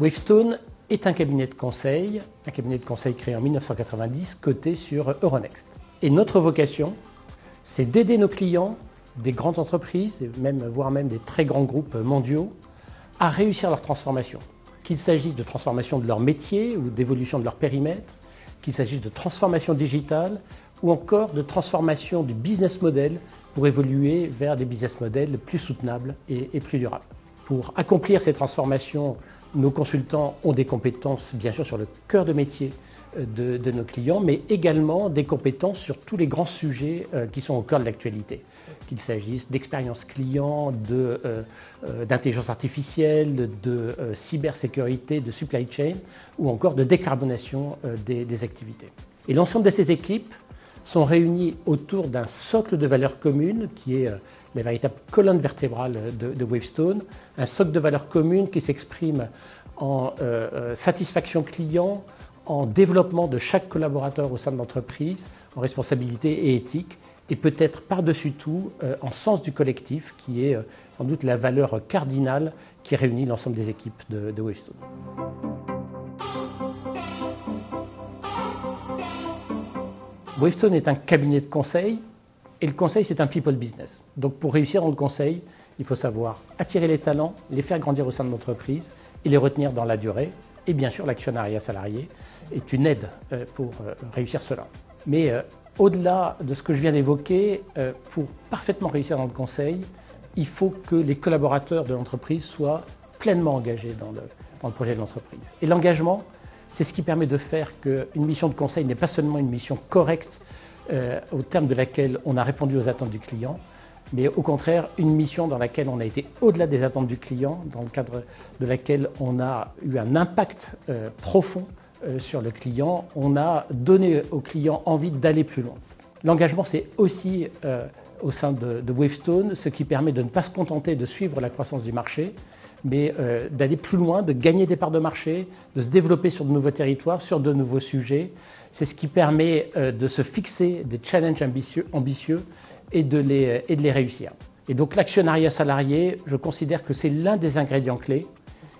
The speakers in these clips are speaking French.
Wavestone est un cabinet de conseil créé en 1990, coté sur Euronext. Et notre vocation, c'est d'aider nos clients, des grandes entreprises, voire même des très grands groupes mondiaux, à réussir leur transformation. Qu'il s'agisse de transformation de leur métier ou d'évolution de leur périmètre, qu'il s'agisse de transformation digitale ou encore de transformation du business model pour évoluer vers des business models plus soutenables et plus durables. Pour accomplir ces transformations, nos consultants ont des compétences, bien sûr, sur le cœur de métier de nos clients, mais également des compétences sur tous les grands sujets qui sont au cœur de l'actualité. Qu'il s'agisse d'expérience client, d'intelligence artificielle, de cybersécurité, de supply chain ou encore de décarbonation des activités. Et l'ensemble de ces équipes sont réunies autour d'un socle de valeurs communes qui est la véritable colonne vertébrale de Wavestone, un socle de valeurs communes qui s'exprime en satisfaction client, en développement de chaque collaborateur au sein de l'entreprise, en responsabilité et éthique, et peut-être par-dessus tout en sens du collectif, qui est sans doute la valeur cardinale qui réunit l'ensemble des équipes de Wavestone. Wavestone est un cabinet de conseil, et le conseil, c'est un people business. Donc pour réussir dans le conseil, il faut savoir attirer les talents, les faire grandir au sein de l'entreprise et les retenir dans la durée. Et bien sûr, l'actionnariat salarié est une aide pour réussir cela. Mais au-delà de ce que je viens d'évoquer, pour parfaitement réussir dans le conseil, il faut que les collaborateurs de l'entreprise soient pleinement engagés dans le projet de l'entreprise. Et l'engagement, c'est ce qui permet de faire qu'une mission de conseil n'est pas seulement une mission correcte au terme de laquelle on a répondu aux attentes du client, mais au contraire une mission dans laquelle on a été au-delà des attentes du client, dans le cadre de laquelle on a eu un impact profond sur le client, on a donné au client envie d'aller plus loin. L'engagement, c'est aussi au sein de Wavestone ce qui permet de ne pas se contenter de suivre la croissance du marché, mais d'aller plus loin, de gagner des parts de marché, de se développer sur de nouveaux territoires, sur de nouveaux sujets. C'est ce qui permet de se fixer des challenges ambitieux et de les réussir. Et donc l'actionnariat salarié, je considère que c'est l'un des ingrédients clés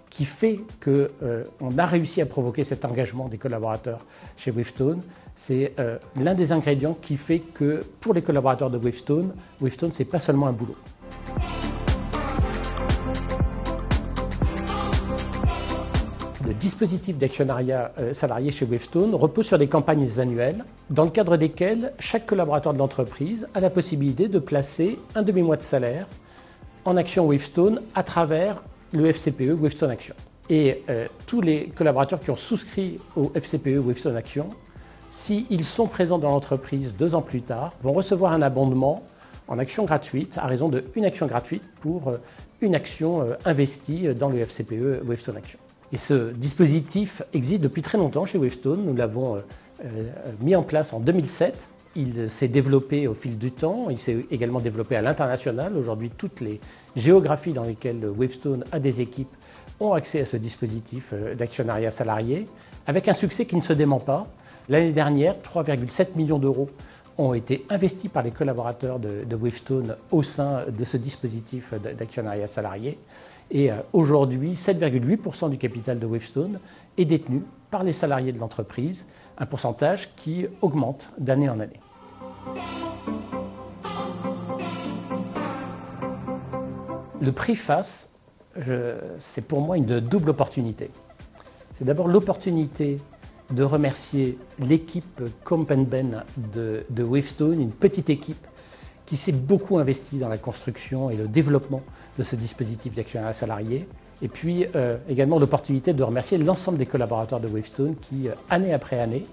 qui fait qu'on a réussi à provoquer cet engagement des collaborateurs chez Wavestone. C'est l'un des ingrédients qui fait que pour les collaborateurs de Wavestone, ce n'est pas seulement un boulot. Le dispositif d'actionnariat salarié chez Wavestone repose sur des campagnes annuelles dans le cadre desquelles chaque collaborateur de l'entreprise a la possibilité de placer un demi-mois de salaire en actions Wavestone à travers le FCPE Wavestone Action. Et tous les collaborateurs qui ont souscrit au FCPE Wavestone Action, s'ils sont présents dans l'entreprise 2 ans plus tard, vont recevoir un abondement en actions gratuites à raison d'une action gratuite pour une action investie dans le FCPE Wavestone Action. Et ce dispositif existe depuis très longtemps chez Wavestone. Nous l'avons mis en place en 2007. Il s'est développé au fil du temps. Il s'est également développé à l'international. Aujourd'hui, toutes les géographies dans lesquelles Wavestone a des équipes ont accès à ce dispositif d'actionnariat salarié, avec un succès qui ne se dément pas. L'année dernière, 3,7 millions d'euros ont été investis par les collaborateurs de Wavestone au sein de ce dispositif d'actionnariat salarié. Et aujourd'hui, 7,8% du capital de Wavestone est détenu par les salariés de l'entreprise, un pourcentage qui augmente d'année en année. Le prix FAS, c'est pour moi une double opportunité. C'est d'abord l'opportunité de remercier l'équipe Comp & Ben de Wavestone, une petite équipe qui s'est beaucoup investie dans la construction et le développement de ce dispositif d'actionnariat salarié. Et puis également l'opportunité de remercier l'ensemble des collaborateurs de Wavestone qui, année après année,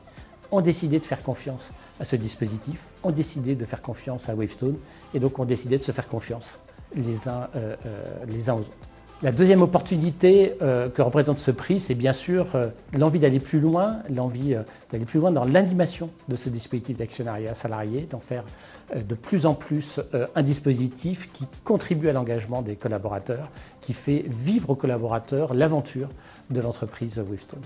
ont décidé de faire confiance à ce dispositif, ont décidé de faire confiance à Wavestone et donc ont décidé de se faire confiance les uns aux autres. La deuxième opportunité que représente ce prix, c'est bien sûr l'envie d'aller plus loin, dans l'animation de ce dispositif d'actionnariat salarié, d'en faire de plus en plus un dispositif qui contribue à l'engagement des collaborateurs, qui fait vivre aux collaborateurs l'aventure de l'entreprise Wavestone.